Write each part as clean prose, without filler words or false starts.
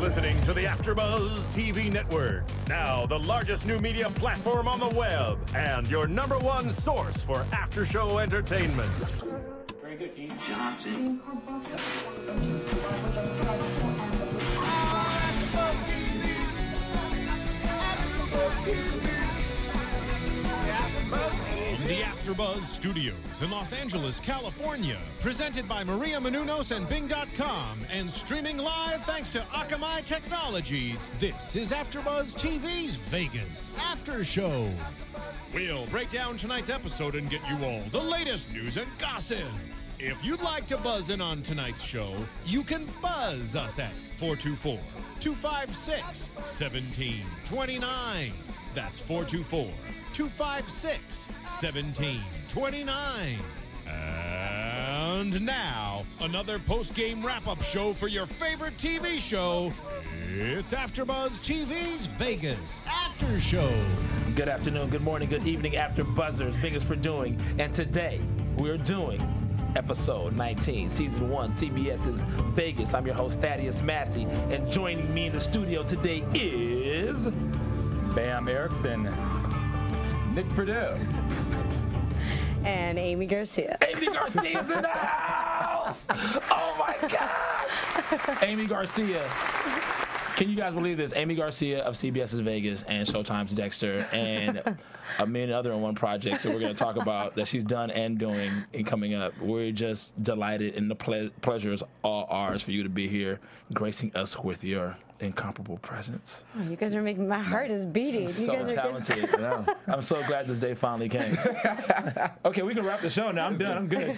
listening to the AFTERBUZZ TV network, now the largest new media platform on the web, and your #1 source for after-show entertainment. Very good, King Johnson. The AFTERBUZZ Studios in Los Angeles, California, presented by Maria Menounos and Bing.com, and streaming live thanks to Akamai Technologies. This is AFTERBUZZ TV's Vegas After Show. We'll break down tonight's episode and get you all the latest news and gossip. If you'd like to buzz in on tonight's show, you can buzz us at 424-256-1729. That's 424-256-1729. And now, another post-game wrap-up show for your favorite TV show. It's AFTERBUZZ TV's Vegas After Show. Good afternoon, good morning, good evening, AfterBuzzers. Vegas for doing. And today, we're doing episode 19, season 1, CBS's Vegas. I'm your host, Thaddeus Massey. And joining me in the studio today is... Bamm, Ericsen, Nick Perdue, and Aimee Garcia. Aimee Garcia's in the house! Oh my God! Aimee Garcia. Can you guys believe this? Aimee Garcia of CBS's Vegas and Showtime's Dexter and a million other in one projects that we're going to talk about that she's done and doing and coming up. We're just delighted, and the pleasure is all ours for you to be here, gracing us with your incomparable presence. Oh, you guys are making my heart is beating. So you guys talented. I'm so glad this day finally came. Okay, we can wrap the show now. I'm done. I'm good.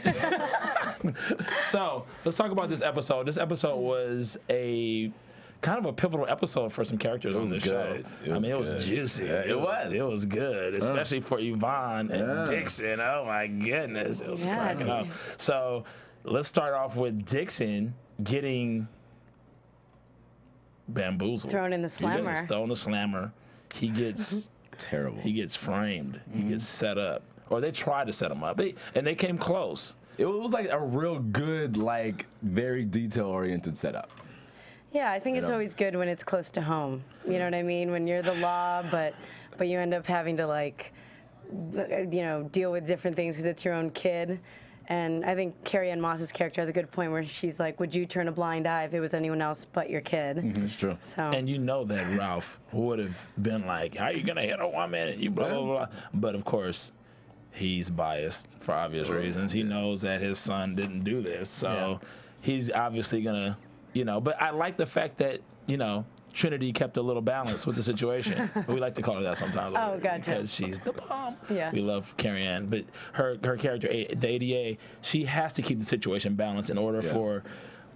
So let's talk about this episode. This episode was a kind of a pivotal episode for some characters on this show. I mean, it was juicy. Yeah, it was good, especially for Yvonne and Dixon. Oh my goodness, it was cracking up. So let's start off with Dixon getting bamboozled. Thrown in the slammer. He gets thrown in the slammer. He gets terrible. He gets framed. He gets set up, or they tried to set him up, and they came close. It was like a real good, like very detail-oriented setup. Yeah, I think it's always good when it's close to home. You know what I mean? When you're the law, but you end up having to, like, you know, deal with different things because it's your own kid. And I think Carrie-Anne Moss's character has a good point where she's like, would you turn a blind eye if it was anyone else but your kid? It's true. So. And you know that Ralph would have been like, how are you going to hit a woman? And you blah, blah, blah. But, of course, he's biased for obvious reasons. He knows that his son didn't do this. So he's obviously going to, you know. But I like the fact that, you know, Trinity kept a little balance with the situation. We like to call her that sometimes. Oh, gotcha. Because she's the bomb. Yeah. We love Carrie-Anne. But her character, the ADA, she has to keep the situation balanced in order for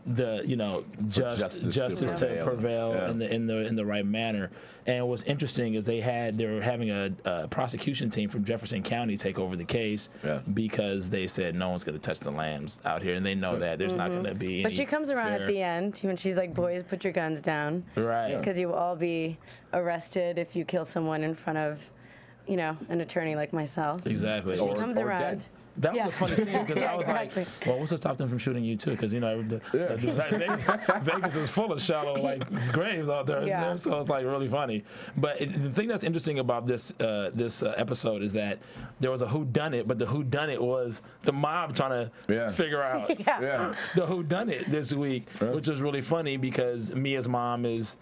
the, you know, justice to prevail in the right manner. And what's interesting is they were having a prosecution team from Jefferson County take over the case because they said no one's going to touch the lambs out here, and they know that there's not going to be any. But she comes around at the end when she's like, boys, put your guns down. Right. Because you will all be arrested if you kill someone in front of, you know, an attorney like myself. Exactly. So she comes around. Dead. That was a funny scene because I was like, well, what's to stop them from shooting you too? Because, you know, Vegas is full of shallow, like, graves out there, isn't there? So it's, like, really funny. But the thing that's interesting about this episode is that there was a whodunit, but the whodunit was the mob trying to figure out the whodunit this week, which was really funny because Mia's mom is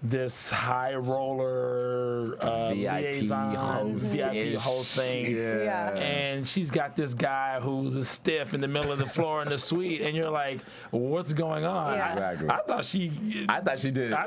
this high roller liaison, VIP host thing. And she's got this guy who's a stiff in the middle of the floor in the suite, and you're like, what's going on? I thought she did it. I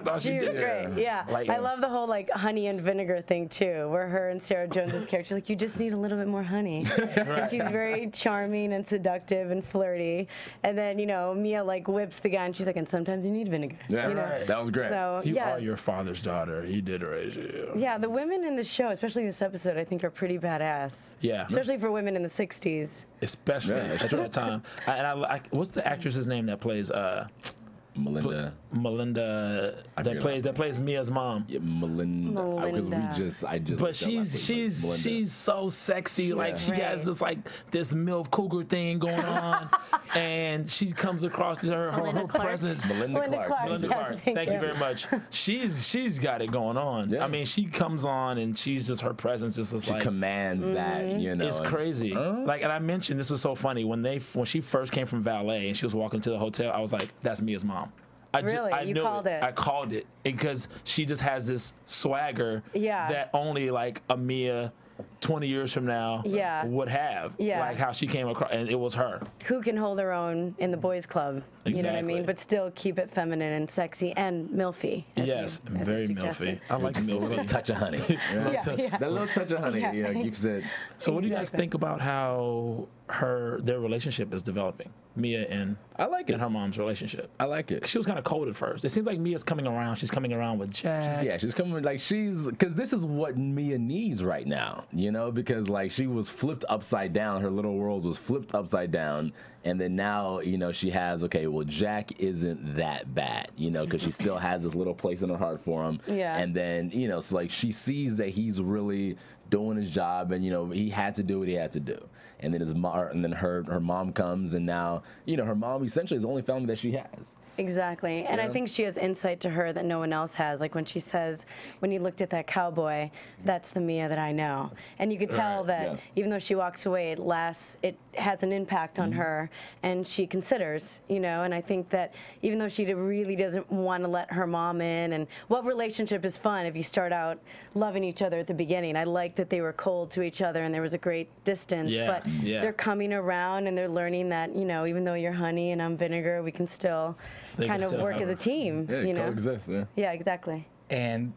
thought she did it. Great. Yeah. Like, I love the whole, like, honey and vinegar thing too, where her and Sarah Jones's character, like, you just need a little bit more honey. And she's very charming and seductive and flirty. And then, you know, Mia, like, whips the guy, and she's like, and sometimes you need vinegar. Yeah, you know? That was great. So, you are your father's daughter. He did raise you. Yeah, the women in the show, especially this episode, I think are pretty badass. Yeah. Especially for women in the 60s. Especially at that time. And what's the actress's name that plays Melinda that plays Mia's mom. Yeah, Melinda. Because I just. But she's so sexy. Like she has this MILF cougar thing going on, and she comes across her presence. Melinda Clark. Thank you very much. She's got it going on. Yeah. I mean, she comes on and she's just her presence is just she commands that. You know, it's crazy. Like, and I mentioned this was so funny when she first came from valet and she was walking to the hotel. I was like, that's Mia's mom. Really? You called it? I called it because she just has this swagger that only like a Mia 20 years from now would have. Yeah. Like how she came across, and it was her. Who can hold her own in the boys club, you know what I mean? But still keep it feminine and sexy and milfy. Yes, very milfy. I like milfy. A little touch of honey. That little touch of honey keeps it. So what do you guys think about how their relationship is developing? Mia and her mom's relationship. I like it. She was kind of cold at first. It seems like Mia's coming around. She's coming around with Jack. She's coming because this is what Mia needs right now, you know, because like she was flipped upside down. Her little world was flipped upside down. And then now, you know, she has, Jack isn't that bad, you know, because she still has this little place in her heart for him. Yeah. And then, you know, so like she sees that he's really doing his job, and you know he had to do what he had to do. And then her mom comes, and now you know her mom essentially is the only family that she has. Exactly. And I think she has insight to her that no one else has. Like when she says, when you looked at that cowboy, that's the Mia that I know. And you could tell that even though she walks away, it has an impact on her, and she considers, you know. And I think that even though she really doesn't want to let her mom in, and what relationship is fun if you start out loving each other at the beginning. I like that they were cold to each other and there was a great distance, but they're coming around and they're learning that, you know, even though you're honey and I'm vinegar, we can still kind of work as a team, you know? Coexist, yeah, exactly. And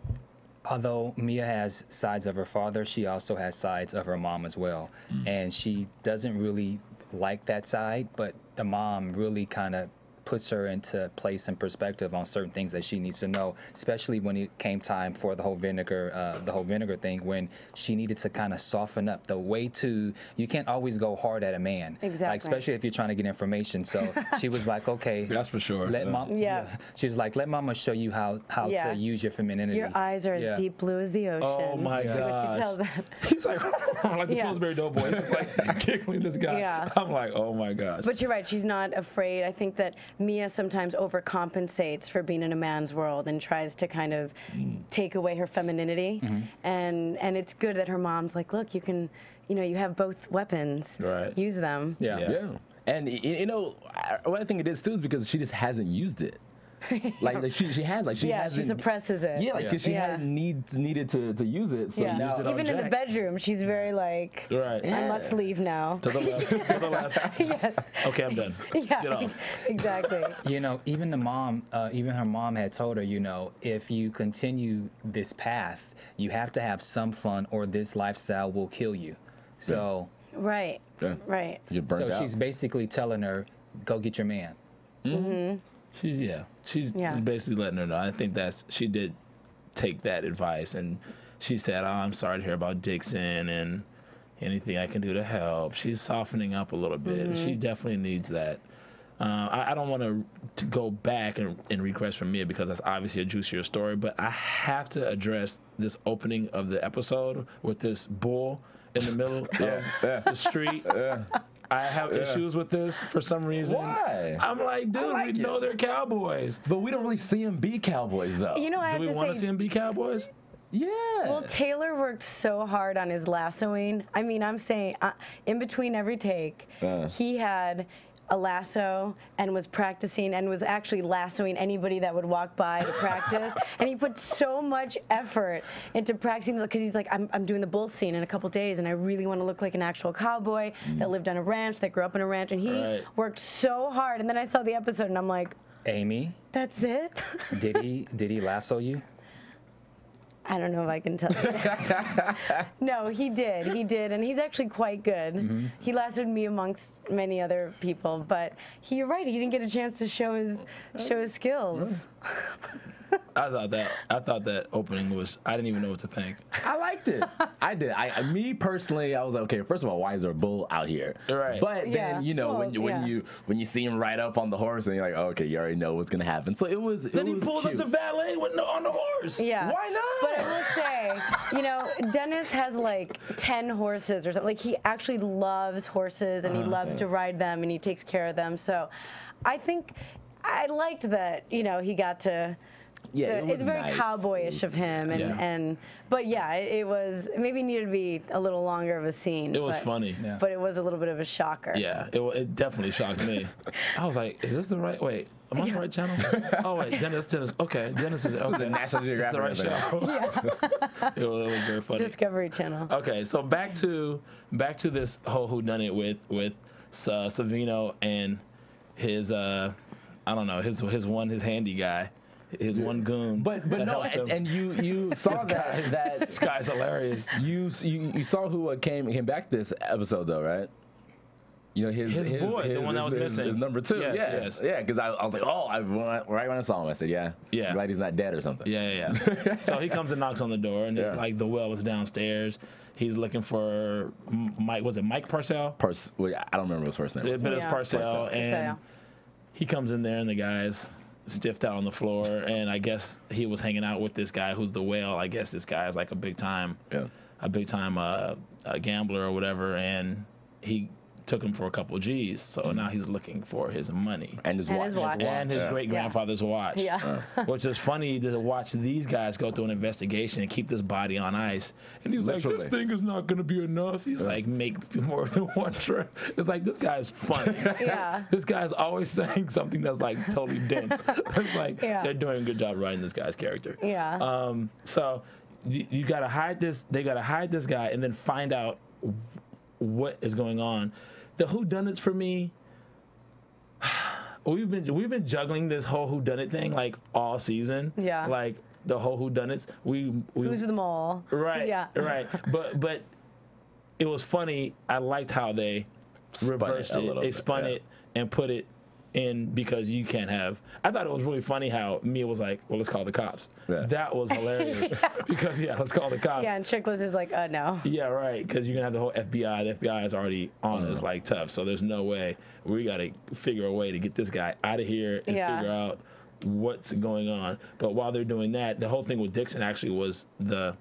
although Mia has sides of her father, she also has sides of her mom as well. And she doesn't really like that side, but the mom really kind of puts her into place and perspective on certain things that she needs to know, especially when it came time for the whole vinegar thing, when she needed to kind of soften up. You can't always go hard at a man. Exactly. Like, especially if you're trying to get information. So she was like, okay. That's for sure. She was like, let mama show you how to use your femininity. Your eyes are as deep blue as the ocean. Oh my gosh. You tell that. He's like, like the Pillsbury Doughboy. He's like giggling this guy. Yeah. I'm like, oh my gosh. But you're right, she's not afraid. I think that Mia sometimes overcompensates for being in a man's world and tries to kind of take away her femininity. And it's good that her mom's like, look, you can, you know, you have both weapons. Right. Use them. Yeah. And you know, what I think it is too is because she just hasn't used it. She suppresses it. Yeah, because she hadn't needed to use it. So now, even in the bedroom, she's very like, I must leave now. To the left. To the left. Yes. Okay, I'm done. Yeah. Get off. Exactly. You know, even her mom had told her, you know, if you continue this path, you have to have some fun, or this lifestyle will kill you. So. Right. Yeah. Right. So she's basically telling her, go get your man. She's basically letting her know. I think she did take that advice, and she said, "Oh, I'm sorry to hear about Dixon, and anything I can do to help." She's softening up a little bit, and she definitely needs that. I don't want to go back and regress from Mia because that's obviously a juicier story, but I have to address this opening of the episode with this bull in the middle of the street. I have issues with this for some reason. Why? I'm like, dude, we know they're cowboys. But we don't really see them be cowboys, though. You know, Do we want to see them be cowboys? Yeah. Well, Taylor worked so hard on his lassoing. I mean, I'm saying, in between every take, he had a lasso and was practicing and was actually lassoing anybody that would walk by to practice. And he put so much effort into practicing because he's like, I'm doing the bull scene in a couple days and I really want to look like an actual cowboy that lived on a ranch, that grew up on a ranch. And he worked so hard. And then I saw the episode and I'm like, Aimee, that's it? Did he lasso you? I don't know if I can tell you. No, he did, and he's actually quite good. He lassoed me amongst many other people, but you're right, he didn't get a chance to show his skills. I thought that opening was. I didn't even know what to think. I liked it. I did. Me personally, I was like, okay. First of all, why is there a bull out here? Right. But then when you see him ride up on the horse, and you're like, oh, okay, you already know what's gonna happen. So it was. Then he pulls up to valet on the horse. Yeah. Why not? But I will say, Dennis has like 10 horses or something. Like he actually loves horses and he loves to ride them and he takes care of them. So I think I liked that, he got to. Yeah, it's very nice. Cowboyish of him, but yeah, it was maybe needed to be a little longer of a scene. It was funny, but it was a little bit of a shocker. Yeah, it definitely shocked me. I was like, is this the right? Wait, am I on the right channel? Oh wait, Dennis. Okay, Dennis is okay. National Geographic. It's the right show. Yeah. it was very funny. Discovery Channel. Okay, so back to this whole whodunit with Savino and his I don't know his handy guy. His one goon, but no, and you saw that this guy's hilarious. You saw who came back this episode though, right? His boy, the one that was missing, his number 2. Yes. Yeah. Because I was like, right when I saw him, I said, yeah. Glad he's not dead or something. Yeah. So he comes and knocks on the door, and it's like the well is downstairs. He's looking for Mike. Was it Mike Parcell? I don't remember his first name. But it's Parcell, and he comes in there, and the guy's stiffed out on the floor, and I guess he was hanging out with this guy who's the whale. I guess this guy is like a big time gambler or whatever, and he took him for a couple of G's. So now he's looking for his money and his watch and his great grandfather's watch. Yeah, which is funny to watch these guys go through an investigation and keep this body on ice. And he's like, this thing is not going to be enough. He's like, make more than one trip. It's like, this guy's funny. This guy's always saying something that's like totally dense. It's like they're doing a good job writing this guy's character. Yeah. So you got to hide this. They got to hide this guy and then find out what is going on. The whodunits for me, we've been juggling this whole whodunit thing like all season. Yeah. Like the whole whodunits. Who's them all? Right. Yeah. Right. But it was funny. I liked how they reversed it. They spun it and put it in because you can't have. I thought it was really funny how Mia was like, well, let's call the cops. Yeah. That was hilarious because let's call the cops. Yeah, and Chickless is like, no. Yeah, right, because you're going to have the whole FBI. The FBI is already on us like tough, so there's no way. We got to figure a way to get this guy out of here and figure out what's going on. But while they're doing that, the whole thing with Dixon actually was the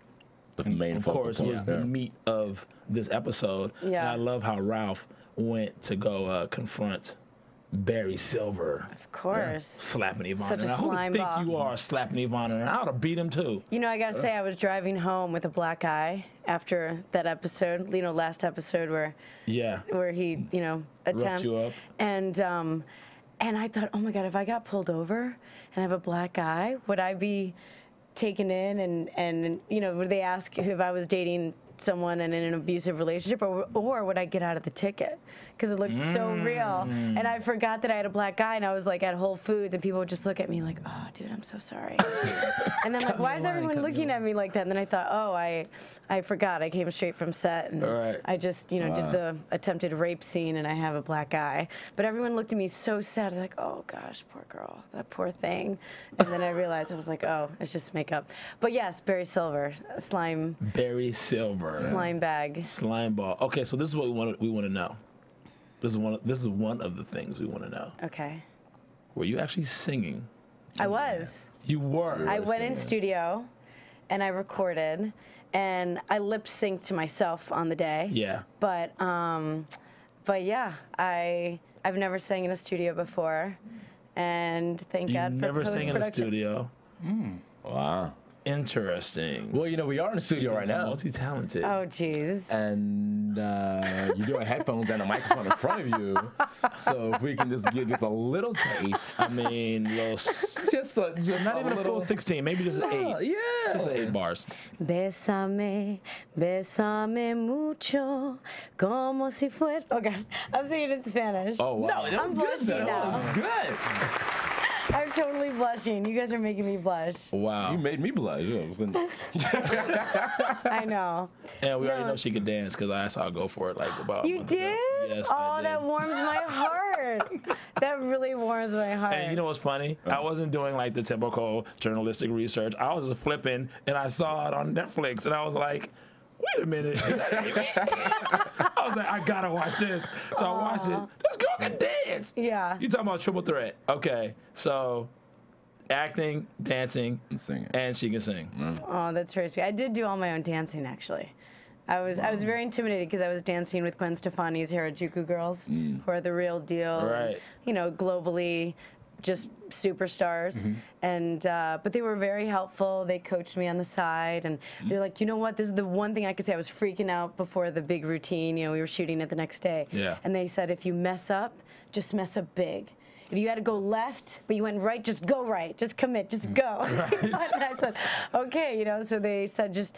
main focus. Was the meat of this episode. Yeah. And I love how Ralph went to go confront Barry Silver. Of course. Slapping Yvonne Such around. a slime Who do you ball. think you are slapping Yvonne around? I would have beat him too. I gotta say, I was driving home with a black eye after that episode, last episode where he, attempts. Roughed you up. And I thought, oh my God, if I got pulled over and I have a black eye, would I be taken in and would they ask if I was dating someone in an abusive relationship, or would I get out of the ticket? Because it looked so real. And I forgot that I had a black eye, and I was like at Whole Foods, and people would just look at me like, oh, dude, I'm so sorry. And then like, why is everyone looking at me like that? And then I thought, oh, I forgot. I came straight from set, and I just, did the attempted rape scene, and I have a black eye. But everyone looked at me so sad, like, oh gosh, poor girl, that poor thing. And then I realized, I was like, oh, it's just makeup. But yes, Barry Silver, slime. Barry Silver. Slime bag. Slime ball. Okay, so this is what we want to know. This is one of the things we want to know. Okay. Were you actually singing? I was. You were. I went in studio, and I recorded, and I lip synced to myself on the day. Yeah. But yeah, I've never sang in a studio before, and thank God for never sang in a studio. Wow. Interesting. Well, we are in the studio right now. Multi-talented. Oh, jeez. And you do have headphones and a microphone in front of you. So if we can just give just a little taste. I mean, not even a full 16, maybe just an 8. Yeah. Just 8 bars. Bésame, bésame mucho, como si fuera. Oh, God. I'm singing in Spanish. Oh, wow. No, that was good, though. That was good. I'm totally blushing. You guys are making me blush. Wow. You made me blush. I know. And we already know she could dance because I saw her go for it like about. You did? Yes, Oh, that warms my heart. That really warms my heart. And you know what's funny? I wasn't doing like the typical journalistic research. I was just flipping, and I saw it on Netflix, and I was like, wait a minute. I was like, I gotta watch this. So I watched it. This girl can dance. Yeah. You talking about triple threat. Okay, so acting, dancing, and she can sing. Oh, that's very sweet. I did do all my own dancing, actually. I was very intimidated because I was dancing with Gwen Stefani's Harajuku girls, who are the real deal. Right. You know, globally, just superstars. And but they were very helpful. They coached me on the side, and they're like, you know what? This is the one thing I could say. I was freaking out before the big routine. You know, we were shooting it the next day. Yeah. And they said, if you mess up, just mess up big. If you had to go left, but you went right, just go right. Just commit, just go. And I said, okay, you know, so they said just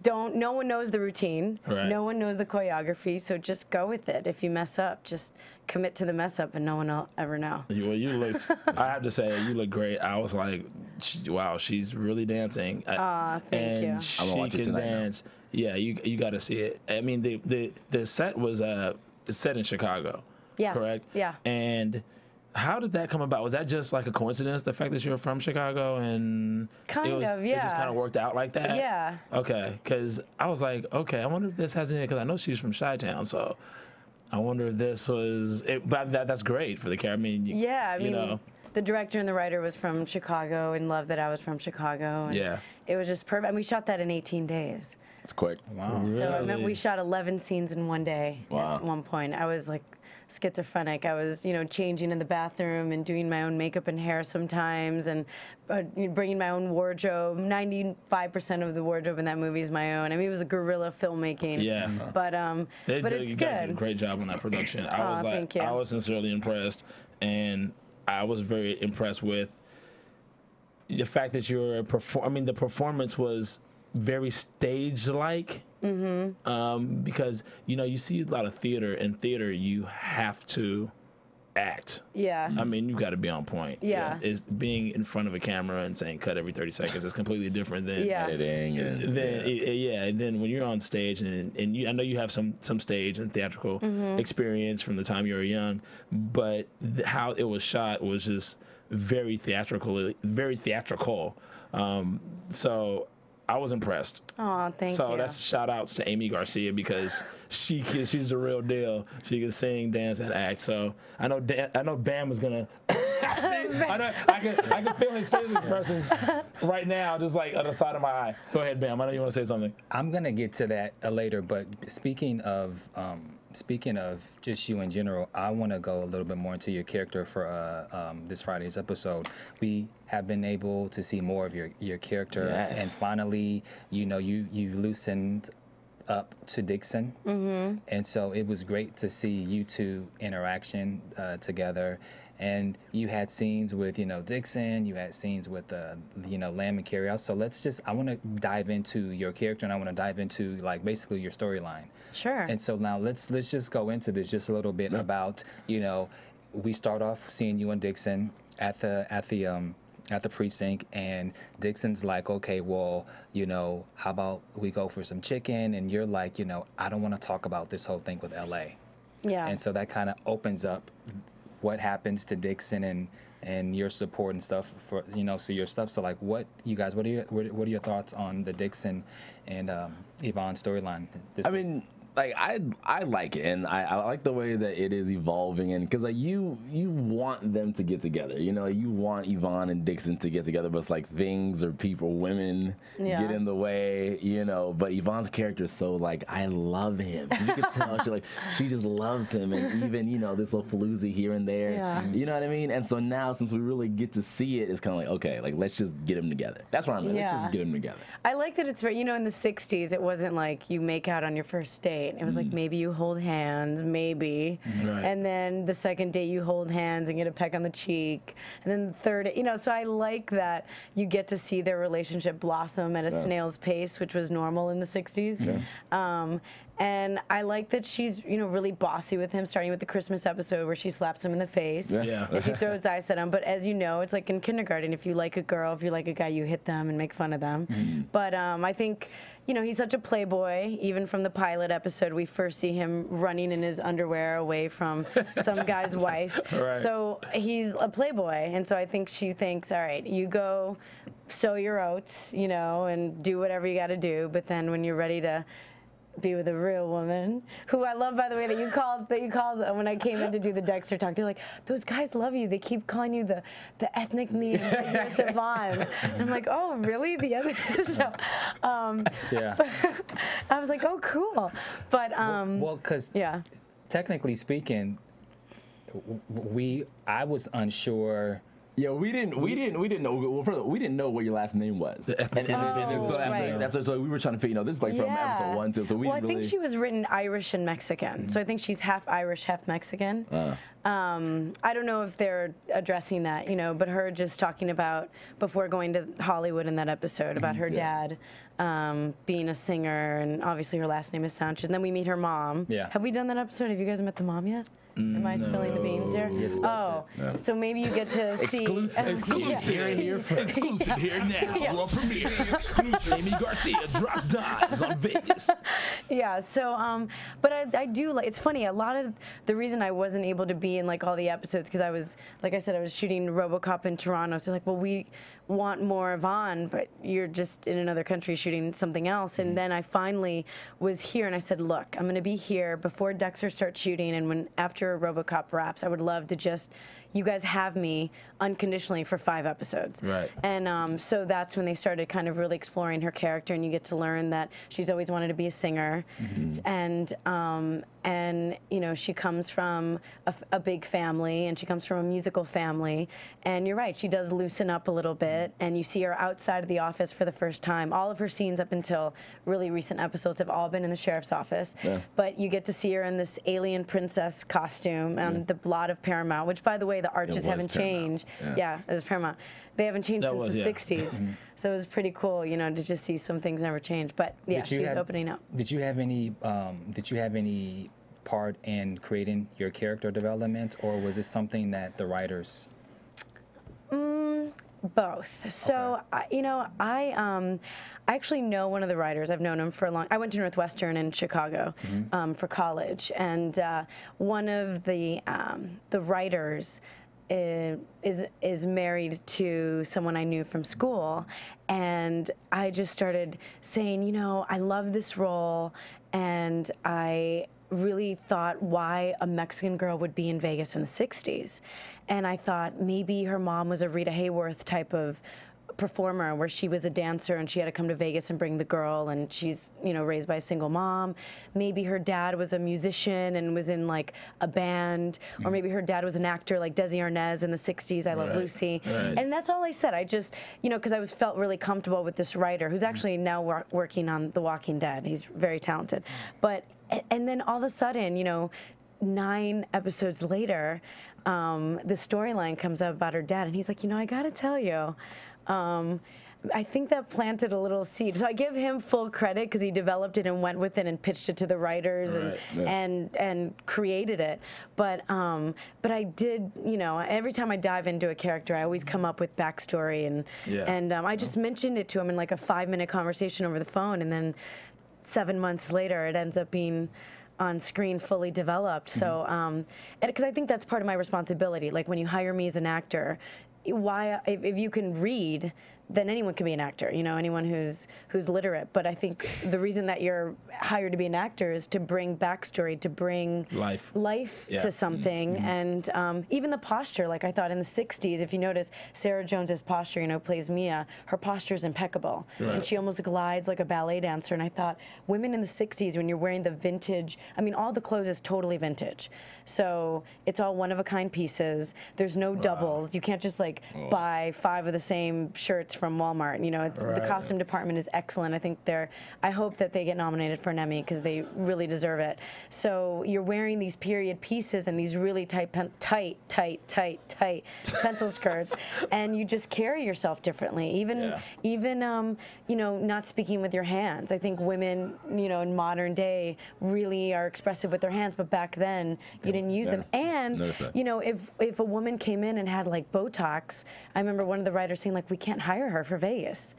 don't, no one knows the routine. Right. No one knows the choreography, so just go with it. If you mess up, just commit to the mess up and no one will ever know. Well, you looked, I have to say, you look great. I was like, wow, she's really dancing. Thank and you. she can dance. Yeah, you got to see it. I mean, the set was set in Chicago. Yeah. Correct? Yeah. And how did that come about? Was that just like a coincidence, the fact that you're from Chicago and it just kind of worked out like that? Yeah. Okay, because I was like, okay, I wonder if this has anything, because I know she's from Chi-Town, so I wonder if this was, but that's great for the character. I mean, yeah, I mean, know. The director and the writer was from Chicago and loved that I was from Chicago. And Yeah. It was just perfect. And we shot that in 18 days. It's quick. Wow. So I meant Really? we shot 11 scenes in one day at one point. I was like schizophrenic. I was, you know, changing in the bathroom and doing my own makeup and hair sometimes, and bringing my own wardrobe. 95% of the wardrobe in that movie is my own. I mean, it was a guerrilla filmmaking. Yeah. But You guys it's did a good. great job on that production. I was like, thank you. I was sincerely impressed, and I was very impressed with the fact that you're I mean, the performance was very stage-like. Because you know, you see a lot of theater. In theater, you have to act. Yeah. I mean, you got to be on point. Yeah. It's being in front of a camera and saying cut every 30 seconds is completely different than Yeah. Editing and and then when you're on stage and I know you have some stage and theatrical experience from the time you were young, but how it was shot was just very theatrical. So I was impressed. Oh, thank you. So that's shout outs to Aimee Garcia, because she's the real deal. She can sing, dance, and act. So I know Bamm was gonna. I can feel his physical expressions right now, just like on the side of my eye. Go ahead, Bamm. I know you want to say something. I'm gonna get to that later, but speaking of just you in general, I want to go a little bit more into your character for this Friday's episode. We have been able to see more of your character, and finally, you know, you've loosened up to Dixon, and so it was great to see you two interaction together. And you had scenes with, you know, Dixon, you had scenes with, you know, Lamb and Carrie-Anne. So I want to dive into your character, and I want to dive into, like, basically your storyline. Sure. And so now let's just go into this just a little bit about, you know, we start off seeing you and Dixon at the precinct, and Dixon's like, okay, well, you know, how about we go for some chicken? And you're like, you know, I don't want to talk about this whole thing with LA. Yeah. And so that kind of opens up what happens to Dixon and your support and stuff for, you know, so your stuff. So like, what are your thoughts on the Dixon and Yvonne storyline? I mean, like I like it, and I like the way that it is evolving, and because like you want them to get together, you know, you want Yvonne and Dixon to get together, but it's like things or people, women get in the way, you know. But Yvonne's character is so like, I love him. You can tell she just loves him, and even, you know, this little floozy here and there, you know what I mean. And so now, since we really get to see it, it's kind of like, okay, like let's just get them together. That's where I'm at. Let's just get them together. I like that it's very, you know, in the 60s, it wasn't like you make out on your first date. It was like maybe you hold hands, maybe. Right. And then the second date you hold hands and get a peck on the cheek. And then the third, you know, so I like that you get to see their relationship blossom at a snail's pace, which was normal in the 60s. And I like that she's, you know, really bossy with him, starting with the Christmas episode where she slaps him in the face. And she throws ice at him. But as you know, it's like in kindergarten. If you like a girl, if you like a guy, you hit them and make fun of them. But I think you know, he's such a playboy. Even from the pilot episode, we first see him running in his underwear away from some guy's wife. Right. So he's a playboy, and so I think she thinks, all right, you go sow your oats, you know, and do whatever you got to do. But then when you're ready to be with a real woman, who I love, by the way, that you called when I came in to do the Dexter talk. They're like, those guys love you. They keep calling you the ethnic name, Yvonne. And I'm like, oh, really? The other. So, Yeah. I was like, oh, cool. But well, because yeah, technically speaking, I was unsure. Yeah, we didn't know. Well, first of all, we didn't know what your last name was, and so right. that's so we were trying to figure. You know, this is like from episode 1 too. So we well, I really. think she was written Irish and Mexican, so I think she's half Irish, half Mexican. I don't know if they're addressing that, you know, but her just talking about before going to Hollywood in that episode about her dad being a singer, and obviously her last name is Sanchez. And then we meet her mom. Yeah. Have we done that episode? Have you guys met the mom yet? Am I spilling the beans here? Oh, so maybe you get to see. Exclusive here. Exclusive here now. World premiere. Exclusive. Aimee Garcia drops dimes on Vegas. Yeah. So, but I do like. It's funny. A lot of the reason I wasn't able to be in like all the episodes because I was, like I said, I was shooting RoboCop in Toronto. So like, well, we want more Yvonne, but you're just in another country shooting something else. And then I finally was here, and I said, look, I'm going to be here before Dexter starts shooting, and after RoboCop wraps, I would love to just, you guys have me unconditionally for 5 episodes. Right. And so that's when they started kind of really exploring her character, and you get to learn that she's always wanted to be a singer, and you know, she comes from a big family, and she comes from a musical family, and you're right, she does loosen up a little bit, and you see her outside of the office for the first time. All of her scenes up until really recent episodes have all been in the sheriff's office, but you get to see her in this alien princess costume and the lot of Paramount, which, by the way, the arches haven't changed. Yeah, it was Paramount. They haven't changed since the 60s, so it was pretty cool, you know, to just see some things never changed. But yeah, she's opening up. Did you have any part in creating your character development, or was it something that the writers? Both. So, you know, I actually know one of the writers. I've known him for a long. I went to Northwestern in Chicago for college, and one of the writers is married to someone I knew from school, and I just started saying, you know, I love this role, and I really thought why a Mexican girl would be in Vegas in the 60s. And I thought maybe her mom was a Rita Hayworth type of performer where she was a dancer and she had to come to Vegas and bring the girl, and she's, you know, raised by a single mom. Maybe her dad was a musician and was in like a band, or maybe her dad was an actor like Desi Arnaz in the 60s, I Love Lucy. And that's all I said. I just, you know, because I felt really comfortable with this writer who's actually now working on The Walking Dead. He's very talented. But and then all of a sudden, you know, 9 episodes later, the storyline comes up about her dad, and he's like, you know, I gotta tell you, I think that planted a little seed. So I give him full credit because he developed it and went with it and pitched it to the writers and created it. But I did, you know, every time I dive into a character, I always come up with backstory, and I just mentioned it to him in like a 5-minute conversation over the phone, and then 7 months later, it ends up being on screen fully developed. So, because I think that's part of my responsibility. Like when you hire me as an actor, if you can read, then anyone can be an actor, you know, anyone who's literate. But I think the reason that you're hired to be an actor is to bring backstory, to bring life to something, and even the posture. Like I thought in the 60s, if you notice, Sarah Jones's posture, you know, plays Mia, her posture is impeccable, and she almost glides like a ballet dancer. And I thought women in the 60s, when you're wearing the vintage, I mean, all the clothes is totally vintage. So it's all one-of-a-kind pieces. There's no doubles. You can't just like buy 5 of the same shirts from Walmart. You know, it's the costume department is excellent. I think I hope that they get nominated for an Emmy because they really deserve it. So you're wearing these period pieces and these really tight pencil skirts, and you just carry yourself differently. Even you know, not speaking with your hands. I think women, you know, in modern day really are expressive with their hands, but back then you didn't use them. And you know, if a woman came in and had like Botox, I remember one of the writers saying like, we can't hire her for Vegas.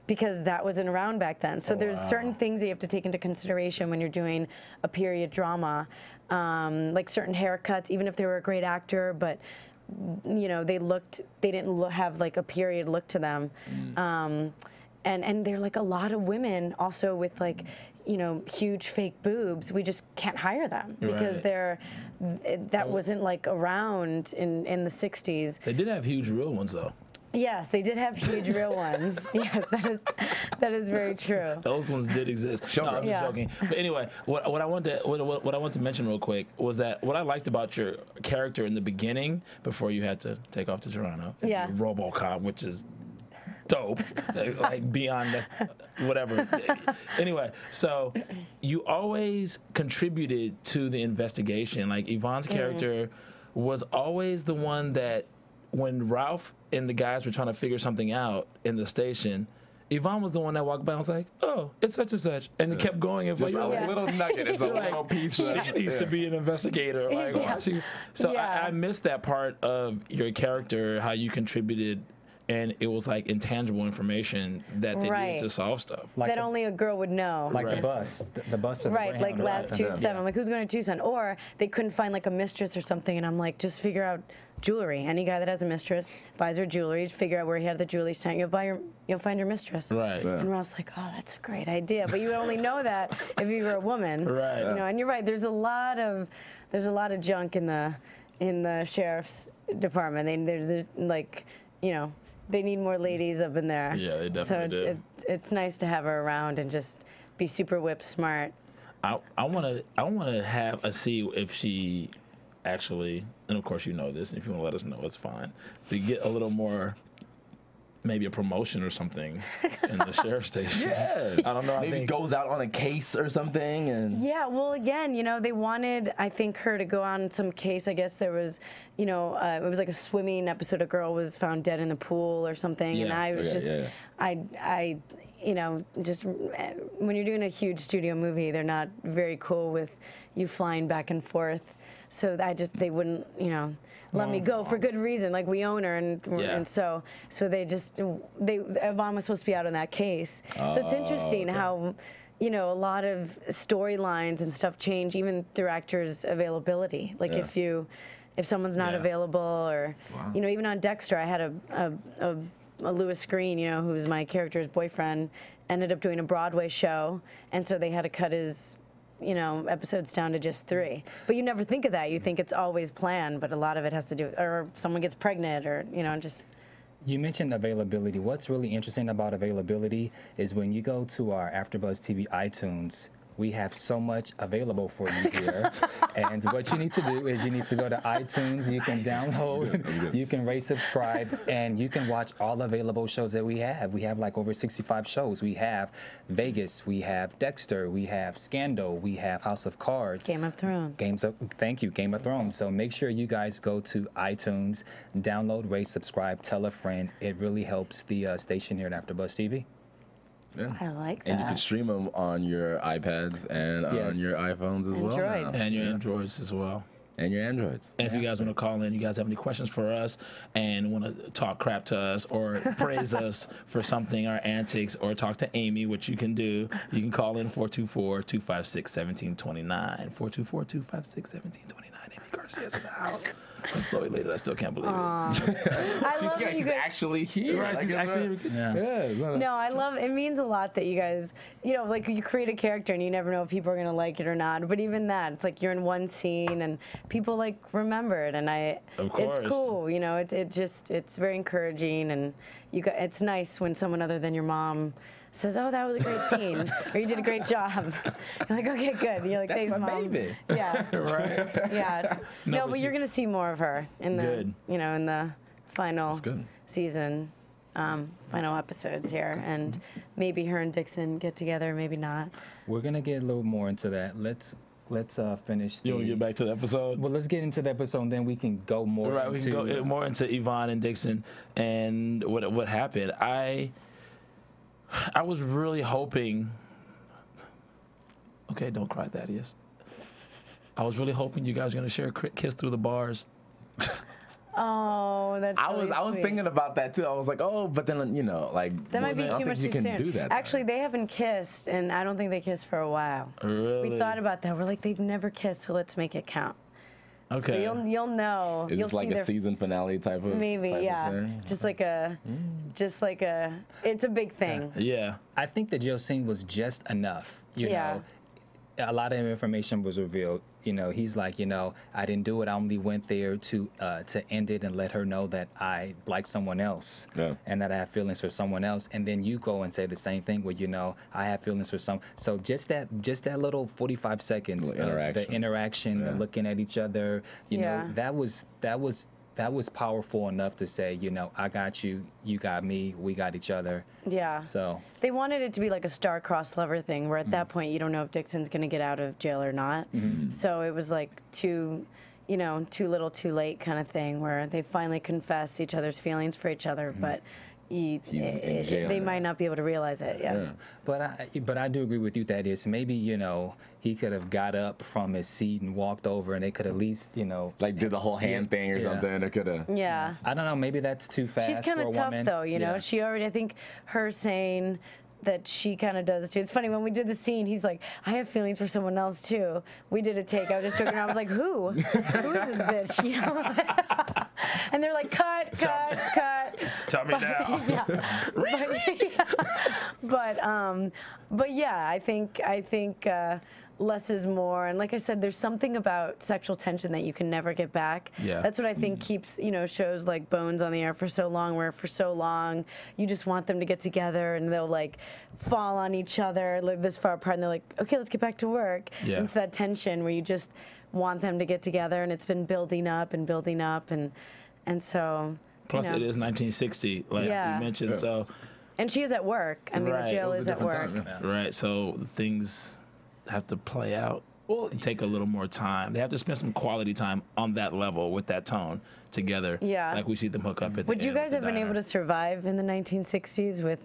because that wasn't around back then. So there's certain things that you have to take into consideration when you're doing a period drama, like certain haircuts, even if they were a great actor, but you know, they didn't have like a period look to them. And they're like a lot of women also with like, you know, huge fake boobs. We just can't hire them because that wasn't like around in the 60s. They did have huge real ones though. Yes, they did have huge real ones. Yes, that is very true. Those ones did exist. No, I'm just joking. But anyway, what I wanted to mention real quick was that what I liked about your character in the beginning, before you had to take off to Toronto, RoboCop, which is dope, like beyond that, whatever. Anyway, so you always contributed to the investigation. Like Yvonne's character was always the one that, when Ralph and the guys were trying to figure something out in the station, Yvonne was the one that walked by and was like, "Oh, it's such and such," and it kept going. And just a little nugget, it's a little piece. She needs to be an investigator. Like, so I missed that part of your character, how you contributed. And it was like intangible information that they needed to solve stuff. Like that only a girl would know. Like the bus. The bus of the Right, like last Tuesday. I'm like, who's going to Tucson? Or they couldn't find like a mistress or something, and I'm like, just figure out jewelry. Any guy that has a mistress buys her jewelry, figure out where he had the jewelry stand, you'll find your mistress. Right. Yeah. And Ralph's like, oh, that's a great idea. But you would only know that if you were a woman. Right. You know, and you're right, there's a lot of junk in the sheriff's department. They're like, you know, they need more ladies up in there. Yeah, they definitely do. It's nice to have her around and just be super whip smart. I want to see if she actually, and of course you know this, and if you want to let us know, it's fine. To get a little more, maybe a promotion or something in the sheriff's station. Yeah. I don't know. Maybe goes out on a case or something. And yeah, well, again, you know, they wanted, I think, her to go on some case. I guess there was, you know, it was like a swimming episode. A girl was found dead in the pool or something, and I was I, you know, just when you're doing a huge studio movie, they're not very cool with you flying back and forth. So they wouldn't, you know, let me go for good reason. Like, we own her, and so Yvonne was supposed to be out on that case. So it's interesting how, you know, a lot of storylines and stuff change even through actors' availability. Like if someone's not available, or you know, even on Dexter, I had a Lewis Green, you know, who's my character's boyfriend, ended up doing a Broadway show, and so they had to cut his, you know, episodes down to just 3. But you never think of that. You think it's always planned, but a lot of it has to do, or someone gets pregnant, or, you know, just. You mentioned availability. What's really interesting about availability is when you go to our AfterBuzz TV iTunes, we have so much available for you here. And what you need to do is you need to go to iTunes. You can download, you can rate, subscribe, and you can watch all available shows that we have. We have like over 65 shows. We have Vegas, we have Dexter, we have Scandal, we have House of Cards. Game of Thrones. Thank you, Game of Thrones. So make sure you guys go to iTunes, download, rate, subscribe, tell a friend. It really helps the station here at AfterBuzz TV. Yeah. I like that. And you can stream them on your iPads and on your iPhones as well. And your Androids as well. And your Androids. And if you guys want to call in, you guys have any questions for us and want to talk crap to us or praise us for something, our antics, or talk to Aimee, which you can do, you can call in 424-256-1729. 424-256-1729. Aimee Garcia's in the house. I'm so elated. I still can't believe it. I love she's actually here. Right, she's actually here. No, I love it. Means a lot that you guys, you know, like you create a character and you never know if people are going to like it or not. But even that, it's like you're in one scene and people like remember it. And it's cool. You know, it's very encouraging. And it's nice when someone other than your mom says, "Oh, that was a great scene," or "You did a great job." You're like, "Okay, good." You're like, "That's "Thanks, my Mom." Baby. Yeah. Right. Yeah. No, but you're gonna see more of her in the, you know, in the final season, final episodes here, and maybe her and Dixon get together, maybe not. We're gonna get a little more into that. Let's finish. You want to get back to the episode? Well, let's get into the episode, and then we can go more. Right, we can go more into Yvonne and Dixon and what happened. I was really hoping. Okay, don't cry, Thaddeus. I was really hoping you guys were gonna share a kiss through the bars. Oh, that's really I was sweet. thinking about that too. I was like, oh, but then you know, like That might be I don't too much think too you can soon. do that. Actually, they haven't kissed, and I don't think they kissed for a while. Really? We thought about that. We're like, they've never kissed, so let's make it count. Okay. So you'll know. Is you'll this like see a season finale type of maybe, type yeah. of thing? Just like a, it's a big thing. Yeah. I think the jail scene was just enough. You Yeah. know, a lot of information was revealed. You know, he's like, you know, I didn't do it. I only went there to end it and let her know that I like someone else, and that I have feelings for someone else. And then you go and say the same thing, where you know I have feelings for some. So just that little 45 seconds, the interaction, the looking at each other. You know, that was powerful enough to say, you know, I got you, you got me, we got each other. Yeah. So they wanted it to be like a star-crossed lover thing, where at that point you don't know if Dixon's going to get out of jail or not. So it was like too little, too late kind of thing, where they finally confess each other's feelings for each other, but they might not be able to realize it. Yeah. But I do agree with you, Thaddeus. Maybe, you know, he could have got up from his seat and walked over, and they could at least, you know, like did the whole hand thing or something. It could have. Yeah. I don't know. Maybe that's too fast. She's kind of tough, though. You know, she already. I think her saying that she kind of does too. It's funny, when we did the scene, he's like, I have feelings for someone else too. We did a take. I was just joking around. I was like, who? Who is this bitch? You know? And they're like, cut. Tell me now. But yeah, I think less is more, and like I said, there's something about sexual tension that you can never get back. Yeah. That's what I think keeps, you know, shows like Bones on the air for so long, where for so long you just want them to get together and they'll like fall on each other like this far apart, and they're like, okay, let's get back to work. Yeah. And it's that tension where you just want them to get together, and it's been building up and so. Plus, you know. it is 1960, like you mentioned, so. And she is at work. I mean, the jail is at work. Right, so things have to play out. Well, and take a little more time. They have to spend some quality time on that level with that tone together. Yeah. Like we see them hook up at the Would you end guys with the have been diner. able to survive in the 1960s with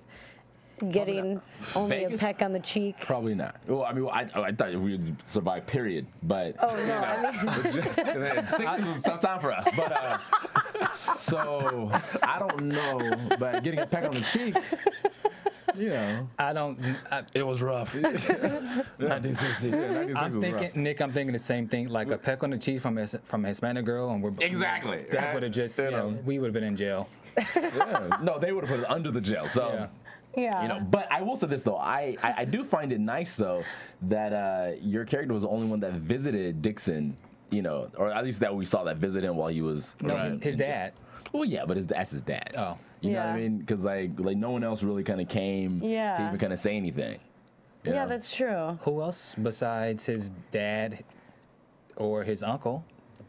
getting only Vegas? a peck on the cheek? Probably not. Well, I mean, I thought we would survive, period. But Oh, no, I mean... 60s was a tough time for us. But so I don't know. But getting a peck on the cheek, you know, It was rough. 1960. I'm thinking, Nick. I'm thinking the same thing. Like a peck on the cheek from a Hispanic girl, and we're exactly. that would have just, you know, we would have been in jail. No, they would have put it under the jail. So. Yeah. You know, but I will say this though, I do find it nice though that your character was the only one that visited Dixon, you know, or at least that we saw that visit him while he was. No, his dad. Well, yeah, but that's his dad. Oh. You know what I mean? Because like no one else really kind of came to even kind of say anything. You know? That's true. Who else besides his dad or his uncle?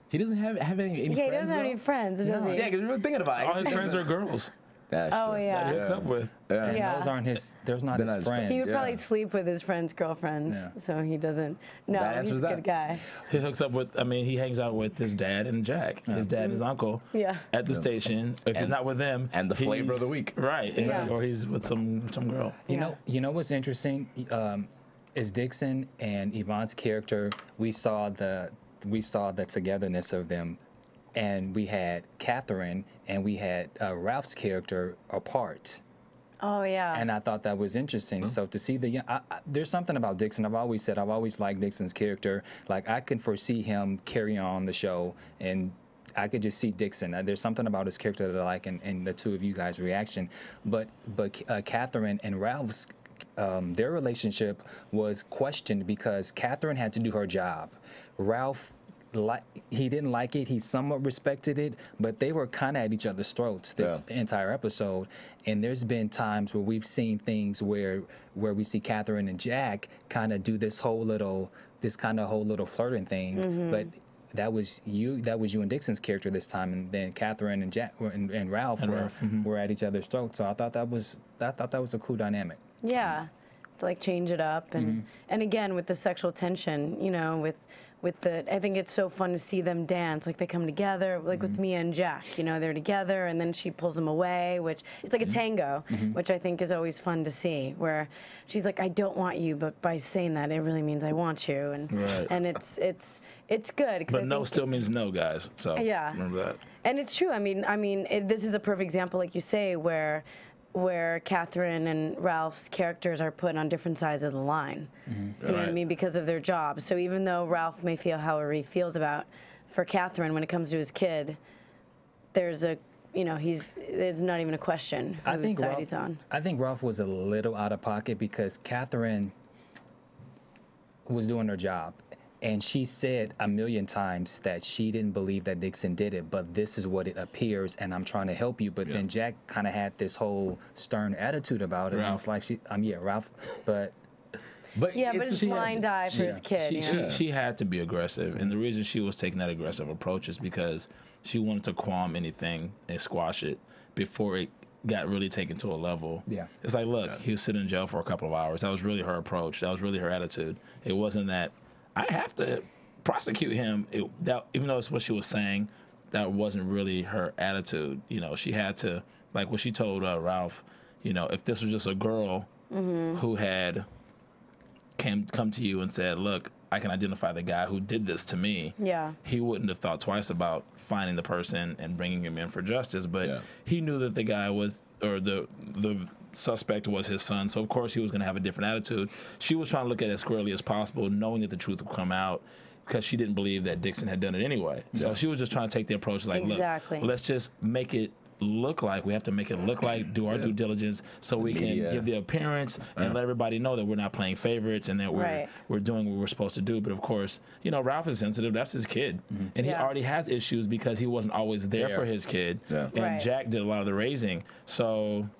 He doesn't have any friends. Yeah, he doesn't have any friends, does he? Yeah, because you're really thinking about it. All his friends are girls. That's Oh, true. yeah. That he hooks up with. Yeah. Those aren't his. There's not They're his not his friends. He would probably sleep with his friends' girlfriends, so he doesn't. No, That he's answers a that. good guy. He hooks up with, I mean, he hangs out with his dad and Jack, his dad and his uncle, at the station. If he's not with them, and the flavor of the week. Right, or he's with some girl. You know what's interesting is Dixon and Yvonne's character. We saw the togetherness of them, and we had Katherine and we had Ralph's character apart. Oh, yeah. And I thought that was interesting. So to see there's something about Dixon. I've always liked Dixon's character. Like I can foresee him carry on the show, and I could just see Dixon. There's something about his character that I like, and the two of you guys' reaction. But Katherine and Ralph's their relationship was questioned because Katherine had to do her job. Ralph, he didn't like it. He somewhat respected it, but they were kind of at each other's throats this entire episode. And there's been times where we've seen things where we see Katherine and Jack kind of do this whole little flirting thing, but that was you and Dixon's character this time, and then Katherine and Jack and Ralph were at each other's throats. So I thought that was a cool dynamic. Yeah, to like change it up, and again with the sexual tension, you know, with I think it's so fun to see them dance. Like they come together, like with Mia and Jack, you know, they're together and then she pulls them away, which it's like a tango, which I think is always fun to see, where she's like, I don't want you, but by saying that, it really means I want you. And and it's good. But no still means no, guys. So yeah. remember that. And it's true. I mean, this is a perfect example, like you say, where Katherine and Ralph's characters are put on different sides of the line. You know what I mean? Because of their job. So even though Ralph may feel however he feels for Katherine when it comes to his kid, there's not even a question whose side he's on. I think Ralph was a little out of pocket because Katherine was doing her job. And she said a million times that she didn't believe that Dixon did it, but this is what it appears, and I'm trying to help you. But then Jack kind of had this whole stern attitude about it. And it's like, Ralph, but it's a blind eye for his kid. She had to be aggressive, and the reason she was taking that aggressive approach is because she wanted to qualm anything and squash it before it got really taken to a level. Yeah, it's like, look, he was sitting in jail for a couple of hours. That was really her approach. That was really her attitude. It wasn't that I have to prosecute him. Even though it's what she was saying, that wasn't really her attitude. You know, she had to, like what she told Ralph, you know, if this was just a girl who had come to you and said, look, I can identify the guy who did this to me, he wouldn't have thought twice about finding the person and bringing him in for justice. But he knew that the guy was, or the suspect was his son, so of course he was going to have a different attitude. She was trying to look at it as squarely as possible, knowing that the truth would come out, because she didn't believe that Dixon had done it anyway. So she was just trying to take the approach like, look, let's just make it look like, we have to make it look like, do our due diligence so we can give the appearance and let everybody know that we're not playing favorites and that we're doing what we're supposed to do. But of course, you know, Ralph is sensitive. That's his kid. And he already has issues because he wasn't always there for his kid. And Jack did a lot of the raising. So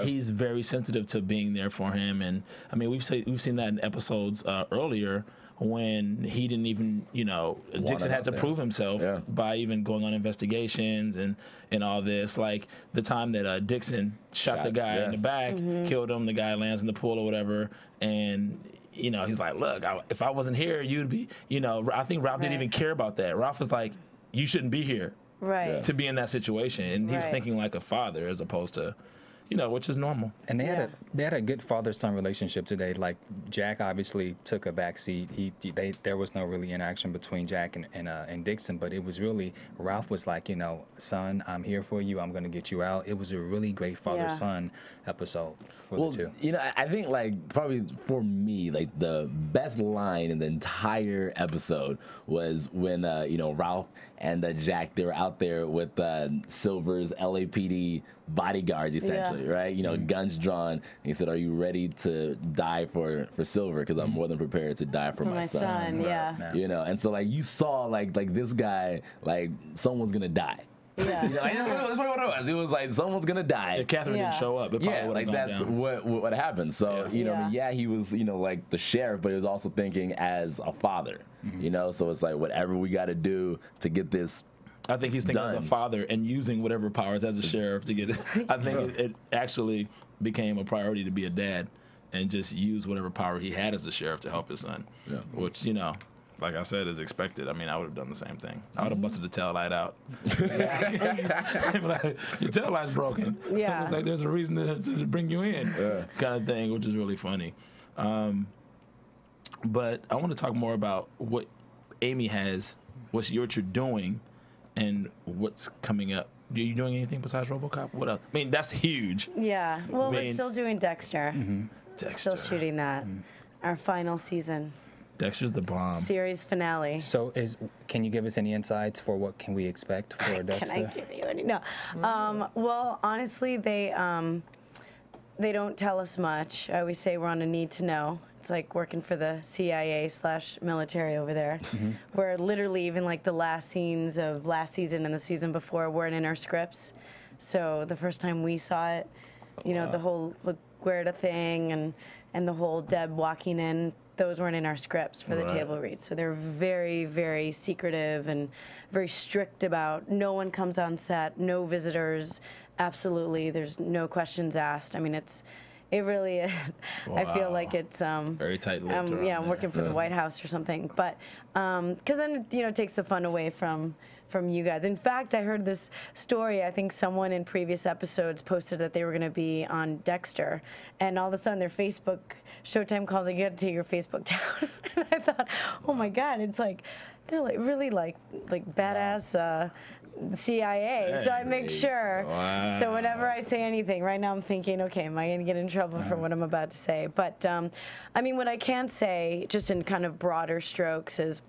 he's very sensitive to being there for him. And I mean, we've seen that in episodes earlier when he didn't even, you know, Dixon had to prove himself by even going on investigations and all this. Like the time that Dixon shot the guy in the back, killed him, the guy lands in the pool or whatever, and you know, he's like, look, if I wasn't here, you'd be, you know, I think Ralph didn't even care about that. Ralph was like, you shouldn't be here to be in that situation. And he's thinking like a father as opposed to, you know, which is normal. And they had a good father-son relationship today. Like Jack obviously took a back seat. There was no really interaction between Jack and Dixon, but it was really, Ralph was like, you know, son, I'm here for you. I'm gonna get you out. It was a really great father-son episode for the two. You know, I think like probably for me, like the best line in the entire episode was when you know, Ralph and Jack, they were out there with Silver's LAPD bodyguards, essentially, right? You know, guns drawn. And he said, "Are you ready to die for Silver? Because I'm more than prepared to die for my son." You know, and so like you saw like this guy, like someone's gonna die. Yeah, you know, that's what it was. It was like someone's gonna die. If Katherine didn't show up, it probably like that's down. what happened. So you know, I mean, he was, you know, like the sheriff, but he was also thinking as a father. You know, so it's like whatever we got to do to get this. I think he's thinking as a father and using whatever powers as a sheriff to get it. I think it actually became a priority to be a dad and just use whatever power he had as a sheriff to help his son. Which, you know, like I said, is expected. I mean, I would have done the same thing. I would have busted the tail light out. Like, your tail light's broken. It's like there's a reason to bring you in, kind of thing, which is really funny. But I want to talk more about what Aimee has, what you're doing, and what's coming up. Are you doing anything besides RoboCop? What else? I mean, that's huge. Yeah. Well, we're still doing Dexter. Dexter. Still shooting that. Our final season. Dexter's the bomb. Series finale. So can you give us any insights for what can we expect for Dexter? Can I give you any? No. Well, honestly, they don't tell us much. I always say we're on a need to know. It's like working for the CIA/military over there, where literally even like the last scenes of last season and the season before weren't in our scripts. So the first time we saw it, you know, the whole LaGuardia thing and the whole Deb walking in, those weren't in our scripts for the table read. So they're very, very secretive and very strict about no one comes on set, no visitors, absolutely. There's no questions asked. I mean, It really is. Wow. I feel like it's very tight-lipped. Yeah, I'm working for the White House or something. But because then it takes the fun away from you guys. In fact, I heard this story. I think someone in previous episodes posted that they were going to be on Dexter, and all of a sudden their Facebook Showtime calls like, you got to take your Facebook down. And I thought, oh my God, it's like they're like really like badass. CIA, so I make sure. Wow. So whenever I say anything, right now I'm thinking, okay, am I going to get in trouble for what I'm about to say? But I mean, what I can say, just in kind of broader strokes, is